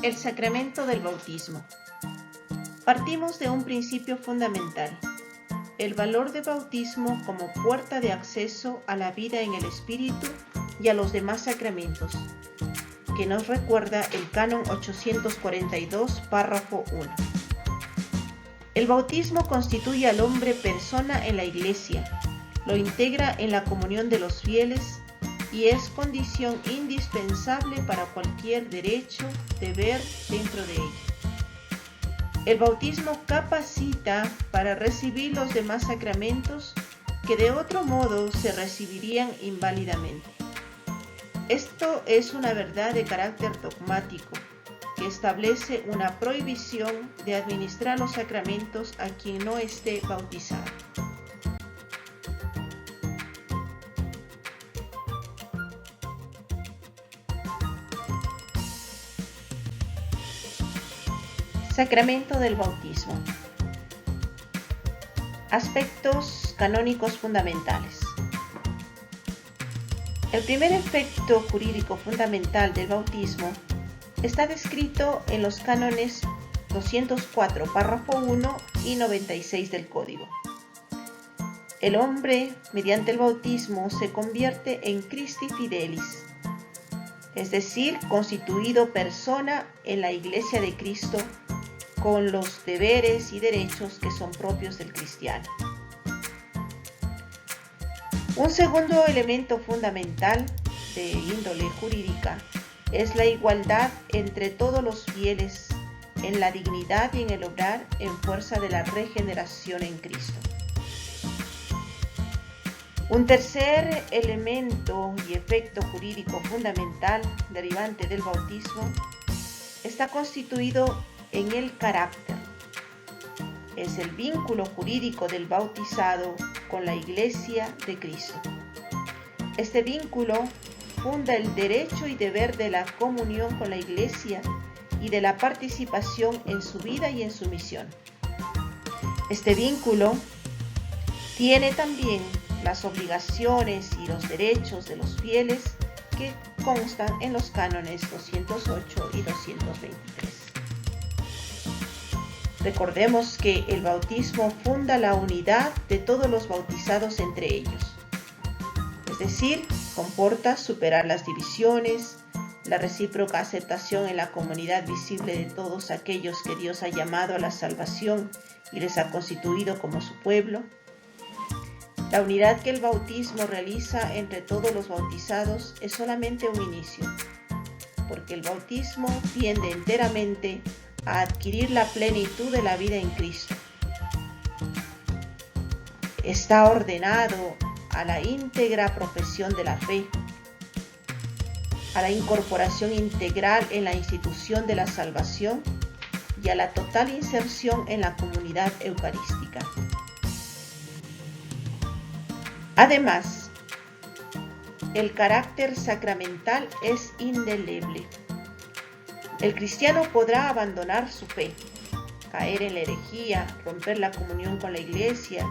El sacramento del bautismo. Partimos de un principio fundamental: el valor del bautismo como puerta de acceso a la vida en el Espíritu y a los demás sacramentos, que nos recuerda el Canon 842, párrafo 1. El bautismo constituye al hombre persona en la Iglesia, lo integra en la comunión de los fieles y es condición indispensable para cualquier derecho, deber dentro de ella. El bautismo capacita para recibir los demás sacramentos que de otro modo se recibirían inválidamente. Esto es una verdad de carácter dogmático que establece una prohibición de administrar los sacramentos a quien no esté bautizado. Sacramento del bautismo. Aspectos canónicos fundamentales. El primer efecto jurídico fundamental del bautismo está descrito en los cánones 204, párrafo 1 y 96 del Código. El hombre, mediante el bautismo, se convierte en Christi Fidelis, es decir, constituido persona en la Iglesia de Cristo, con los deberes y derechos que son propios del cristiano. Un segundo elemento fundamental de índole jurídica es la igualdad entre todos los fieles en la dignidad y en el obrar en fuerza de la regeneración en Cristo. Un tercer elemento y efecto jurídico fundamental derivante del bautismo está constituido en el carácter. Es el vínculo jurídico del bautizado con la Iglesia de Cristo. Este vínculo funda el derecho y deber de la comunión con la Iglesia y de la participación en su vida y en su misión. Este vínculo tiene también las obligaciones y los derechos de los fieles que constan en los cánones 208 y 223. Recordemos que el bautismo funda la unidad de todos los bautizados entre ellos. Es decir, comporta superar las divisiones, la recíproca aceptación en la comunidad visible de todos aquellos que Dios ha llamado a la salvación y les ha constituido como su pueblo. La unidad que el bautismo realiza entre todos los bautizados es solamente un inicio, porque el bautismo tiende enteramente a adquirir la plenitud de la vida en Cristo. Está ordenado a la íntegra profesión de la fe, a la incorporación integral en la institución de la salvación y a la total inserción en la comunidad eucarística. Además, el carácter sacramental es indeleble. El cristiano podrá abandonar su fe, caer en la herejía, romper la comunión con la Iglesia,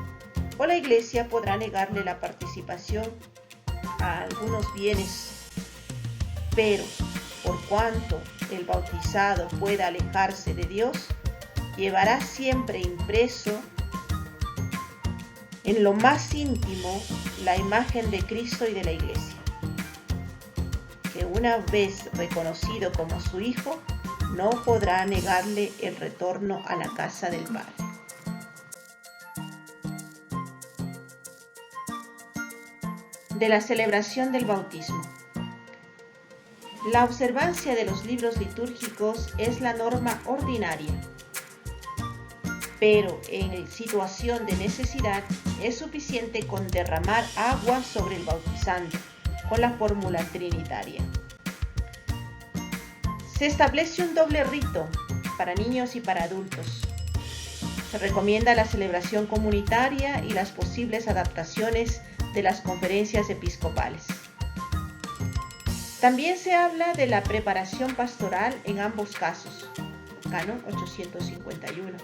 o la Iglesia podrá negarle la participación a algunos bienes. Pero, por cuanto el bautizado pueda alejarse de Dios, llevará siempre impreso en lo más íntimo la imagen de Cristo y de la Iglesia, que una vez reconocido como su hijo, no podrá negarle el retorno a la casa del Padre. De la celebración del bautismo. La observancia de los libros litúrgicos es la norma ordinaria, pero en situación de necesidad es suficiente con derramar agua sobre el bautizante, con la fórmula trinitaria. Se establece un doble rito para niños y para adultos. Se recomienda la celebración comunitaria y las posibles adaptaciones de las conferencias episcopales. También se habla de la preparación pastoral en ambos casos, Canon 851.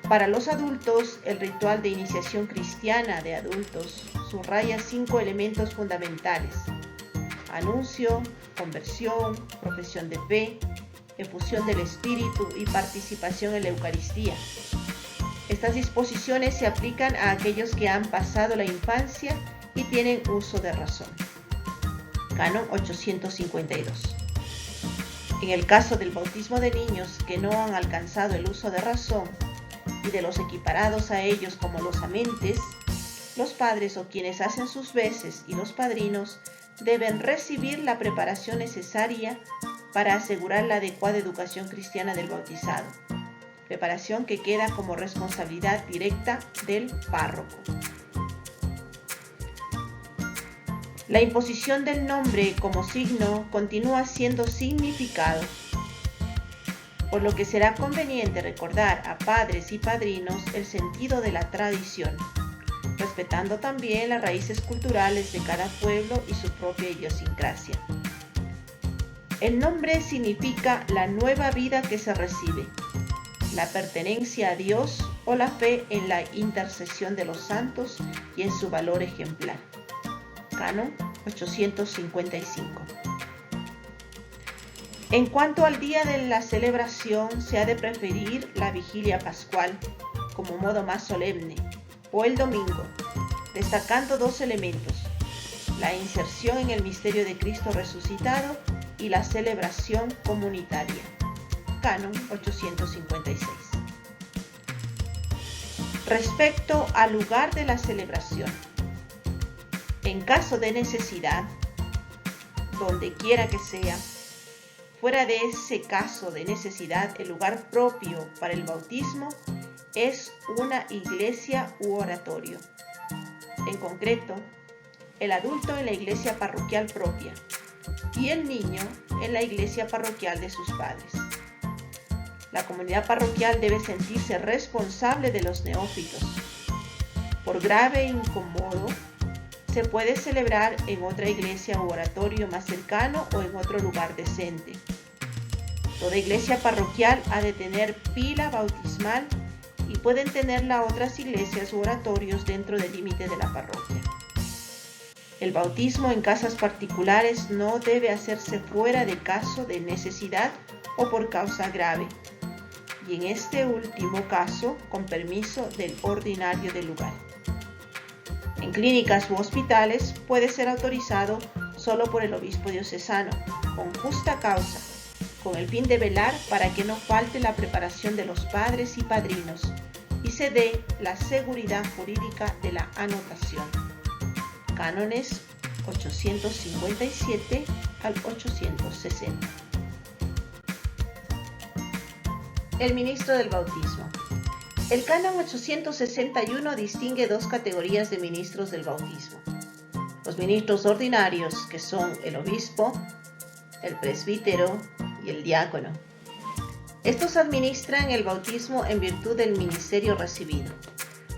Para los adultos, el ritual de iniciación cristiana de adultos subraya 5 elementos fundamentales: anuncio, conversión, profesión de fe, efusión del Espíritu y participación en la Eucaristía. Estas disposiciones se aplican a aquellos que han pasado la infancia y tienen uso de razón. Canon 852. En el caso del bautismo de niños que no han alcanzado el uso de razón y de los equiparados a ellos como los amentes, los padres o quienes hacen sus veces y los padrinos deben recibir la preparación necesaria para asegurar la adecuada educación cristiana del bautizado, preparación que queda como responsabilidad directa del párroco. La imposición del nombre como signo continúa siendo significado, por lo que será conveniente recordar a padres y padrinos el sentido de la tradición, respetando también las raíces culturales de cada pueblo y su propia idiosincrasia. El nombre significa la nueva vida que se recibe, la pertenencia a Dios o la fe en la intercesión de los santos y en su valor ejemplar. Canon 855. En cuanto al día de la celebración, se ha de preferir la vigilia pascual como modo más solemne, o el domingo, destacando dos elementos: la inserción en el misterio de Cristo resucitado y la celebración comunitaria. Canon 856. Respecto al lugar de la celebración, en caso de necesidad, donde quiera que sea, fuera de ese caso de necesidad, el lugar propio para el bautismo es una iglesia u oratorio. En concreto, el adulto en la iglesia parroquial propia y el niño en la iglesia parroquial de sus padres. La comunidad parroquial debe sentirse responsable de los neófitos. Por grave e incómodo, se puede celebrar en otra iglesia u oratorio más cercano o en otro lugar decente. Toda iglesia parroquial ha de tener pila bautismal y pueden tenerla otras iglesias u oratorios dentro del límite de la parroquia. El bautismo en casas particulares no debe hacerse fuera de caso de necesidad o por causa grave, y en este último caso con permiso del ordinario del lugar. En clínicas u hospitales puede ser autorizado solo por el obispo diocesano, con justa causa, con el fin de velar para que no falte la preparación de los padres y padrinos y se dé la seguridad jurídica de la anotación. Cánones 857 al 860. El ministro del bautismo. El Canon 861 distingue dos categorías de ministros del bautismo: los ministros ordinarios, que son el obispo, el presbítero y el diácono. Estos administran el bautismo en virtud del ministerio recibido.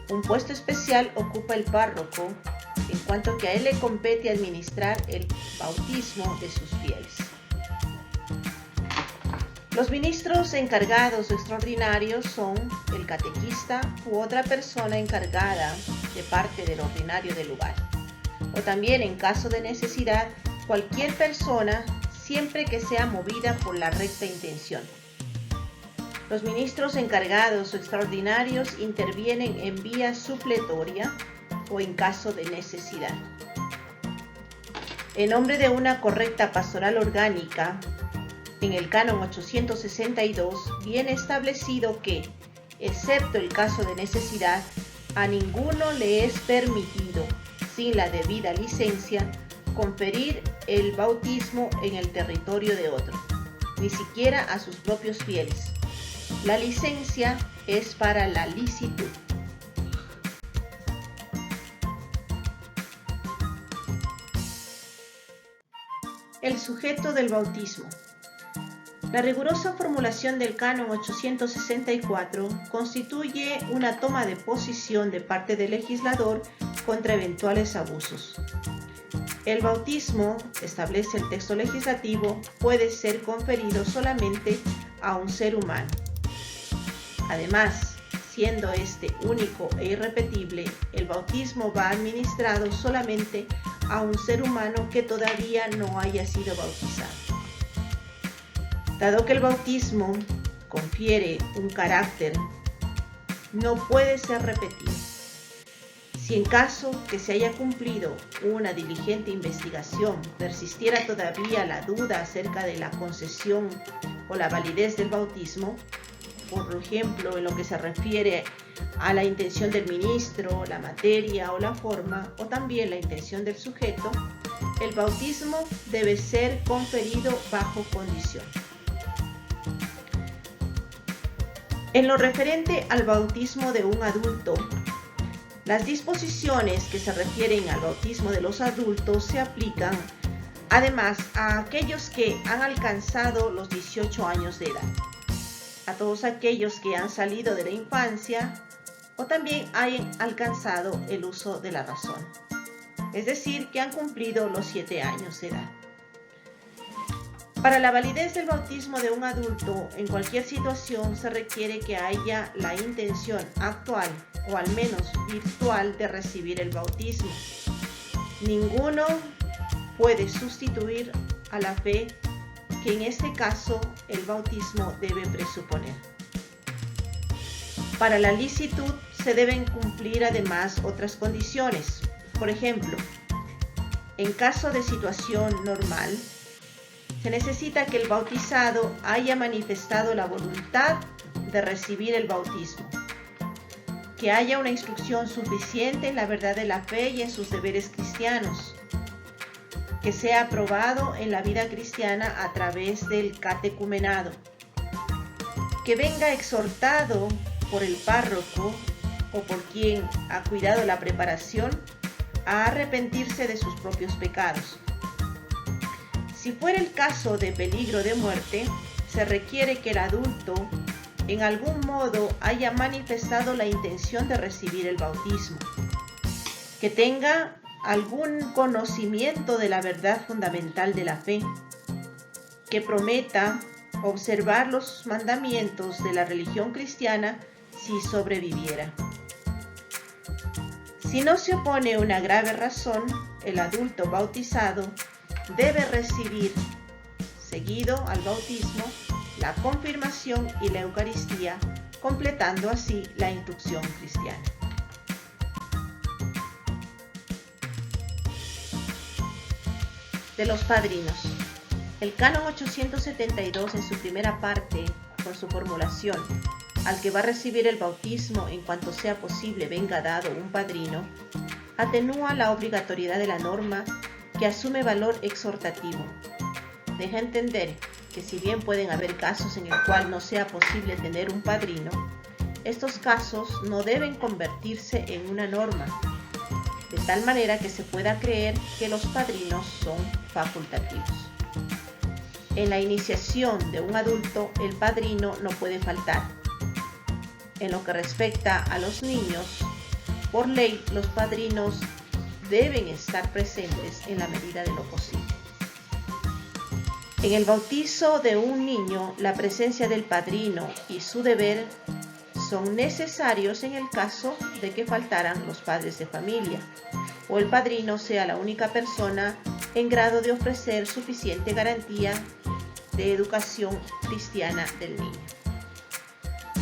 Un puesto especial ocupa el párroco, en cuanto que a él le compete administrar el bautismo de sus fieles. Los ministros encargados o extraordinarios son el catequista u otra persona encargada de parte del ordinario del lugar, o también, en caso de necesidad, cualquier persona, siempre que sea movida por la recta intención. Los ministros encargados o extraordinarios intervienen en vía supletoria o en caso de necesidad. En nombre de una correcta pastoral orgánica, en el Canon 862 viene establecido que, excepto el caso de necesidad, a ninguno le es permitido, sin la debida licencia, conferir el bautismo en el territorio de otro, ni siquiera a sus propios fieles. La licencia es para la licitud. El sujeto del bautismo. La rigurosa formulación del Canon 864 constituye una toma de posición de parte del legislador contra eventuales abusos. El bautismo, establece el texto legislativo, puede ser conferido solamente a un ser humano. Además, siendo este único e irrepetible, el bautismo va administrado solamente a un ser humano que todavía no haya sido bautizado. Dado que el bautismo confiere un carácter, no puede ser repetido. Si en caso que se haya cumplido una diligente investigación persistiera todavía la duda acerca de la concesión o la validez del bautismo, por ejemplo, en lo que se refiere a la intención del ministro, la materia o la forma, o también la intención del sujeto, el bautismo debe ser conferido bajo condición. En lo referente al bautismo de un adulto, las disposiciones que se refieren al bautismo de los adultos se aplican además a aquellos que han alcanzado los 18 años de edad, a todos aquellos que han salido de la infancia o también hayan alcanzado el uso de la razón, es decir, que han cumplido los 7 años de edad. Para la validez del bautismo de un adulto, en cualquier situación se requiere que haya la intención actual o al menos virtual de recibir el bautismo. Ninguno puede sustituir a la fe que en este caso el bautismo debe presuponer. Para la licitud se deben cumplir además otras condiciones. Por ejemplo, en caso de situación normal, se necesita que el bautizado haya manifestado la voluntad de recibir el bautismo, que haya una instrucción suficiente en la verdad de la fe y en sus deberes cristianos, que sea aprobado en la vida cristiana a través del catecumenado, que venga exhortado por el párroco o por quien ha cuidado la preparación a arrepentirse de sus propios pecados. Si fuera el caso de peligro de muerte, se requiere que el adulto en algún modo haya manifestado la intención de recibir el bautismo, que tenga algún conocimiento de la verdad fundamental de la fe, que prometa observar los mandamientos de la religión cristiana si sobreviviera. Si no se opone una grave razón, el adulto bautizado debe recibir, seguido al bautismo, la confirmación y la Eucaristía, completando así la instrucción cristiana. De los padrinos. El Canon 872 en su primera parte, con su formulación, al que va a recibir el bautismo en cuanto sea posible venga dado un padrino, atenúa la obligatoriedad de la norma que asume valor exhortativo. Deja entender que si bien pueden haber casos en el cual no sea posible tener un padrino, estos casos no deben convertirse en una norma, de tal manera que se pueda creer que los padrinos son facultativos. En la iniciación de un adulto, el padrino no puede faltar. En lo que respecta a los niños, por ley, los padrinos deben estar presentes en la medida de lo posible. En el bautizo de un niño, la presencia del padrino y su deber son necesarios en el caso de que faltaran los padres de familia o el padrino sea la única persona en grado de ofrecer suficiente garantía de educación cristiana del niño.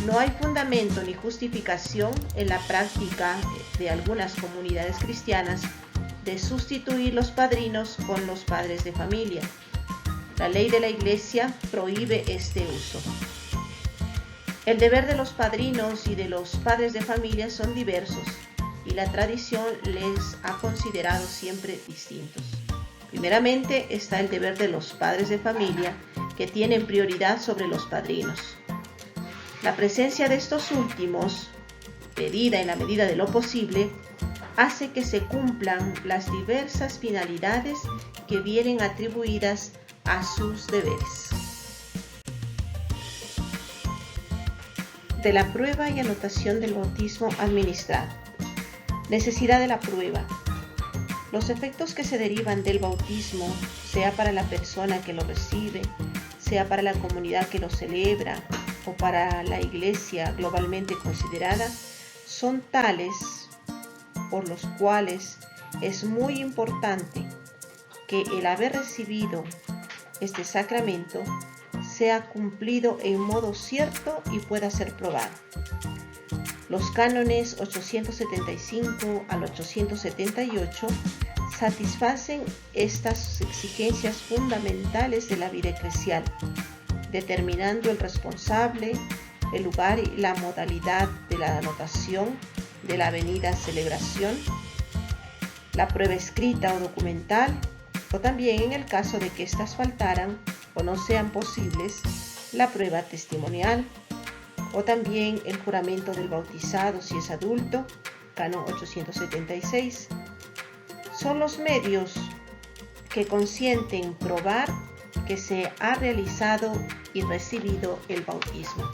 No hay fundamento ni justificación en la práctica de algunas comunidades cristianas de sustituir los padrinos con los padres de familia. La ley de la Iglesia prohíbe este uso. El deber de los padrinos y de los padres de familia son diversos y la tradición les ha considerado siempre distintos. Primeramente está el deber de los padres de familia, que tienen prioridad sobre los padrinos. La presencia de estos últimos, pedida en la medida de lo posible, hace que se cumplan las diversas finalidades que vienen atribuidas a sus deberes. De la prueba y anotación del bautismo administrado. Necesidad de la prueba. Los efectos que se derivan del bautismo, sea para la persona que lo recibe, sea para la comunidad que lo celebra o para la Iglesia globalmente considerada, son tales por los cuales es muy importante que el haber recibido este sacramento sea cumplido en modo cierto y pueda ser probado. Los cánones 875 al 878 satisfacen estas exigencias fundamentales de la vida eclesial, determinando el responsable, el lugar y la modalidad de la anotación de la avenida celebración, la prueba escrita o documental, o también en el caso de que éstas faltaran o no sean posibles, la prueba testimonial, o también el juramento del bautizado si es adulto, canon 876. Son los medios que consienten probar que se ha realizado y recibido el bautismo.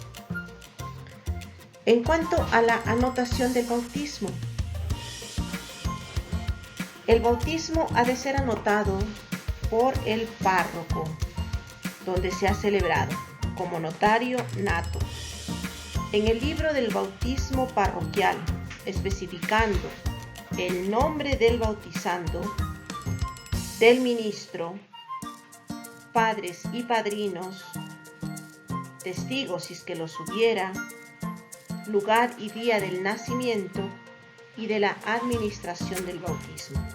En cuanto a la anotación del bautismo, el bautismo ha de ser anotado por el párroco, donde se ha celebrado, como notario nato, en el libro del bautismo parroquial, especificando el nombre del bautizando, del ministro, padres y padrinos, testigos si es que los hubiera, lugar y día del nacimiento y de la administración del bautismo.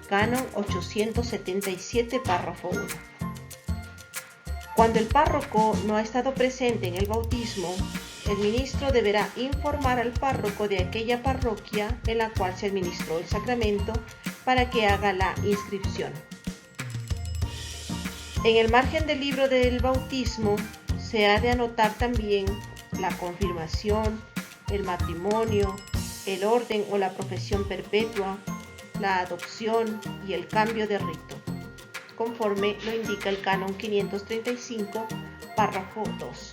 Canon 877, párrafo 1. Cuando el párroco no ha estado presente en el bautismo, el ministro deberá informar al párroco de aquella parroquia en la cual se administró el sacramento para que haga la inscripción. En el margen del libro del bautismo se ha de anotar también la confirmación, el matrimonio, el orden o la profesión perpetua, la adopción y el cambio de rito, conforme lo indica el canon 535, párrafo 2.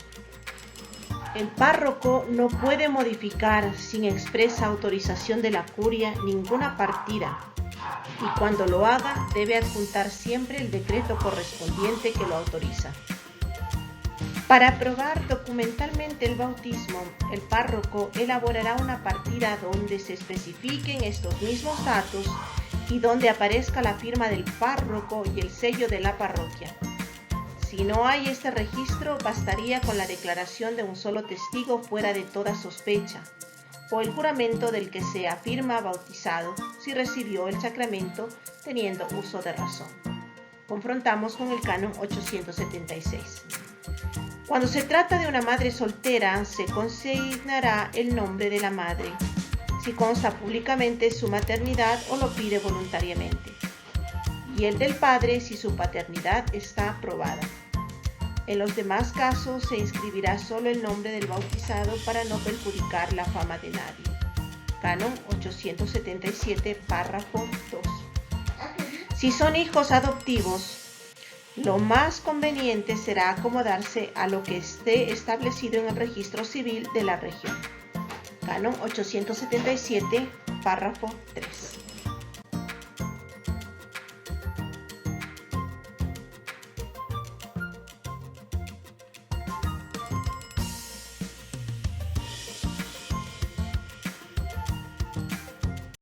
El párroco no puede modificar sin expresa autorización de la curia ninguna partida, y cuando lo haga debe adjuntar siempre el decreto correspondiente que lo autoriza. Para aprobar documentalmente el bautismo, el párroco elaborará una partida donde se especifiquen estos mismos datos y donde aparezca la firma del párroco y el sello de la parroquia. Si no hay este registro, bastaría con la declaración de un solo testigo fuera de toda sospecha, o el juramento del que se afirma bautizado si recibió el sacramento teniendo uso de razón. Confrontamos con el canon 876. Cuando se trata de una madre soltera, se consignará el nombre de la madre, si consta públicamente su maternidad o lo pide voluntariamente, y el del padre si su paternidad está aprobada. En los demás casos se inscribirá solo el nombre del bautizado para no perjudicar la fama de nadie. Canon 877, párrafo 2. Si son hijos adoptivos, lo más conveniente será acomodarse a lo que esté establecido en el registro civil de la región. Canon 877, párrafo 3.